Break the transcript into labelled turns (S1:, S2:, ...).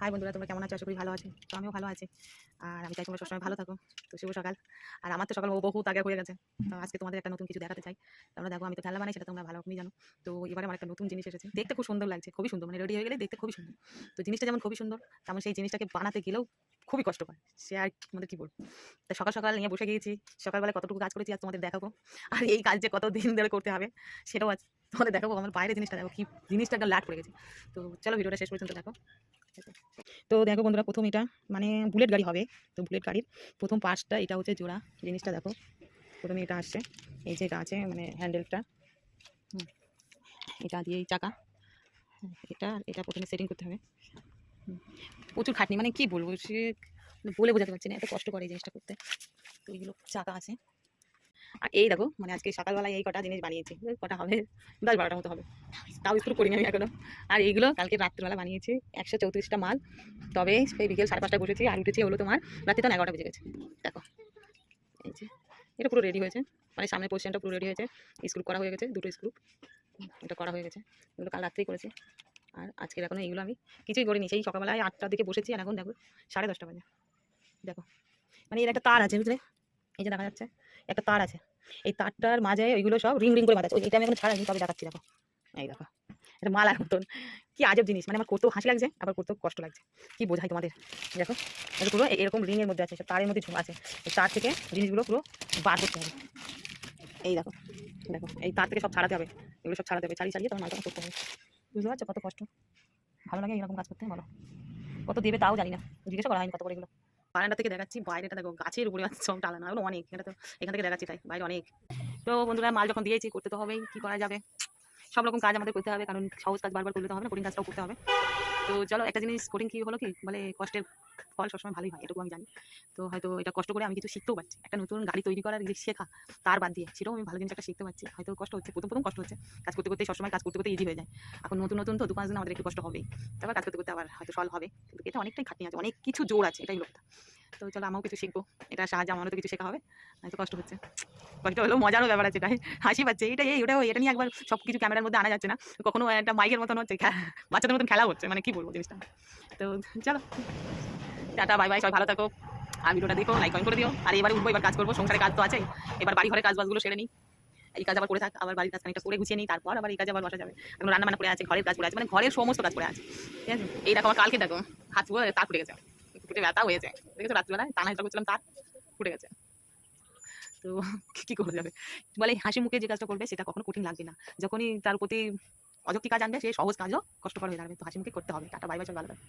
S1: High বন্ধুরা, তোমরা কেমন আছো? আশা করি ভালো আছো। তো আমিও ভালো আছি। আর আমি চাই তোমরা সবসময় ভালো থাকো। তো শুভ সকাল। আর আমার তো সকাল বহুত আগে হয়ে গেছে। তো আজকে তোমাদের একটা নতুন কিছু দেখাতে চাই। তোমরা দেখো, আমি তো খেলনা বানাই, সেটা তোমরা ভালো রকমই জানো। তো এবারে আমার একটা নতুন জিনিস এসেছে, দেখতে খুব সুন্দর লাগছে, খুবই সুন্দর, মানে রেডি হয়ে গেলে দেখতে খুবই সুন্দর। তো জিনিসটা যেমন খুবই সুন্দর, তেমন সেই জিনিসটাকে বানাতে গেলেও খুবই কষ্টকর। সে আর তোমাদের কি বলবো। তো সকাল সকাল নিয়ে বসে গিয়েছি। সকালবেলা কতটুকু কাজ করেছি আজ তোমাদের দেখাবো। আর এই কাজ যে কত দিন ধরে করতে হবে সেটাও আজ তোমাদের দেখাবো। আমার বাইরে জিনিসটা দেখো, কি জিনিসটা একটা লাট পড়ে গেছে। তো চলো ভিডিওটা শেষ পর্যন্ত দেখো। তো দেখো বন্ধুরা, প্রথম এটা মানে বুলেট গাড়ি হবে। তো বুলেট গাড়ির প্রথম পার্টসটা এটা হচ্ছে জোড়া। জিনিসটা দেখো, প্রথমে এটা আসছে, এই যে এটা আছে মানে হ্যান্ডেলটা, এটা দিয়ে এই চাকা, এটা এটা প্রথমে সেটিং করতে হবে। প্রচুর খাটনি, মানে কি বলবো, সে বলে বোঝাতে পারছি না, এত কষ্ট করে এই জিনিসটা করতে। তো এইগুলো চাকা আছে। আর এই দেখো, মানে আজকে সকালবেলায় এই কটা জিনিস বানিয়েছি, কটা হবে 10-12টার মতো হবে, তাও স্কুল করিনি আমি এখনো। আর এইগুলো কালকে রাত্রিবেলা বানিয়েছি 134টা মাল। তবে সেই বিকেল 5:30টায় বসেছি, আর উঠেছি হলো তোমার রাত্রি তখন 11টা বেজে গেছে। দেখো এই যে এটা পুরো রেডি হয়েছে, মানে সামনের পোর্শনটা পুরো রেডি হয়েছে, স্ক্রু করা হয়ে গেছে, দুটো স্ক্রু এটা করা হয়ে গেছে। এগুলো কাল রাত্রেই করেছি। আর আজকের এখনো এইগুলো আমি কিছুই করিনি, সেই সকালবেলায় 8টার দিকে বসেছি, আর এখন দেখো 10:30 বাজে। দেখো মানে এর একটা তার আছে, বুঝলে, এই যে দেখা যাচ্ছে একটা তার আছে, এই তারটার মাঝে ওইগুলো সব রিং রিং করে বাঁধা আছে। এটা আমি এখন ছাড়াইনি, তবে দেখাচ্ছি। দেখো এই দেখো, এটা মালার মতন, কি আজব জিনিস, মানে আমার করতেও হাসি লাগছে, আবার করতেও কষ্ট লাগছে। কি বোঝাই তোমাদের, দেখো এটা পুরো এরকম রিংয়ের মধ্যে আছে, সব তারের মধ্যে ঝুম আছে। এই তার থেকে জিনিসগুলো পুরো বার করতে হবে। এই দেখো, দেখো এই তার থেকে সব ছাড়াতে হবে, এগুলো সব ছাড়াতে হবে, ছাড়িয়ে ছাড়িয়ে তোমার মালটা করতে হবে। বুঝতে পারছো কত কষ্ট? ভালো লাগে এরকম কাজ করতে? বলো কত দেবে তাও জানি না, জিজ্ঞাসা করা হয়নি কত করে এগুলো। বারান্দা থেকে দেখাচ্ছি, বাইরেটা দেখো গাছের উপরে আছে, সব টালানো, এগুলো অনেক, এটা তো এখান থেকে দেখাচ্ছি তাই, বাইরে অনেক। তো বন্ধুরা, মাল যখন দিয়েছি করতে তো হবেই, কি করা যাবে, সব রকম কাজ আমাদের করতে হবে, কারণ সহজ কাজ বারবার করলে তো হবে না, কঠিন কাজটাও করতে হবে। তো চলো, একটা জিনিস কঠিন কি হলো কি, বলে কষ্টের ফল সবসময় ভালোই হয়, এটুকু আমি জানি। তো হয়তো এটা কষ্ট করে আমি কিছু শিখতেও পারছি, একটা নতুন গাড়ি তৈরি করার যে শেখা, তার বাদ দিয়ে সেটাও আমি ভালো জিনিস একটা শিখতে পারছি। হয়তো কষ্ট হচ্ছে, প্রথম প্রথম কষ্ট হচ্ছে, কাজ করতে করতে সবসময় কাজ করতে করতে ইজি হয়ে যায়। এখন নতুন নতুন তো 2-5 দিন আমাদের একটু কষ্ট হবেই, তারপর কাজ করতে করতে আবার হয়তো সলভ হবে, কিন্তু এটা অনেকটাই খাটনি আছে, অনেক কিছু জোর আছে, এটাই হলো কথা। তো চলো, আমারও কিছু শিখবো, এটার সাহায্যে আমারও তো কিছু শেখা হবে। হয়তো কষ্ট হচ্ছে, কষ্ট হলেও মজারও ব্যাপার আছে, এটাই হাসি পাচ্ছে, এটা এই ওটা এটা নিয়ে একবার সব কিছু ক্যামেরার মধ্যে আনা যাচ্ছে না, কখনো একটা মাইকের মতন হচ্ছে, বাচ্চাদের মতন খেলা হচ্ছে, মানে কি বলবো জিনিসটা। তো চলো, টাটা বাই বাই, সবাই ভালো থাকো। আর ভিডিওটা দেখো, লাইক কমেন্ট করে দিও। আর এবারে উঠবো, এবার কাজ করবো, সংসারের কাজ তো আছেই, এবার বাড়ি ঘরের কাজ বাজগুলো সেরে নিই। এই কাজ আবার করে থাক, আবার বাড়ির কাজ খানিকটা করে গুছিয়ে নিই, তারপর আবার এই কাজে আবার বসা যাবে। এখন রান্না বান্না করে আছে, ঘরের কাজ করে আছে, মানে ঘরের সমস্ত কাজ করে আছে, ঠিক আছে। এই দেখো আমার কালকে দেখো হাত পুরো তার ফুটে গেছে, ফুটে ব্যথা হয়েছে, দেখেছো রাত্রিবেলায় টানা হেঁচড়া করছিলাম, তার ফুটে গেছে। তো কি করা যাবে, বলে হাসি মুখে যে কাজটা করবে সেটা কখনো কঠিন লাগবে না, যখনই তার প্রতি অযৌক্তিক কাজ আনবে, সে সহজ কাজও কষ্টকর হয়ে দাঁড়াবে। তো হাসি মুখে করতে হবে। টাটা বাই বাই, সবাই ভালো থাকো।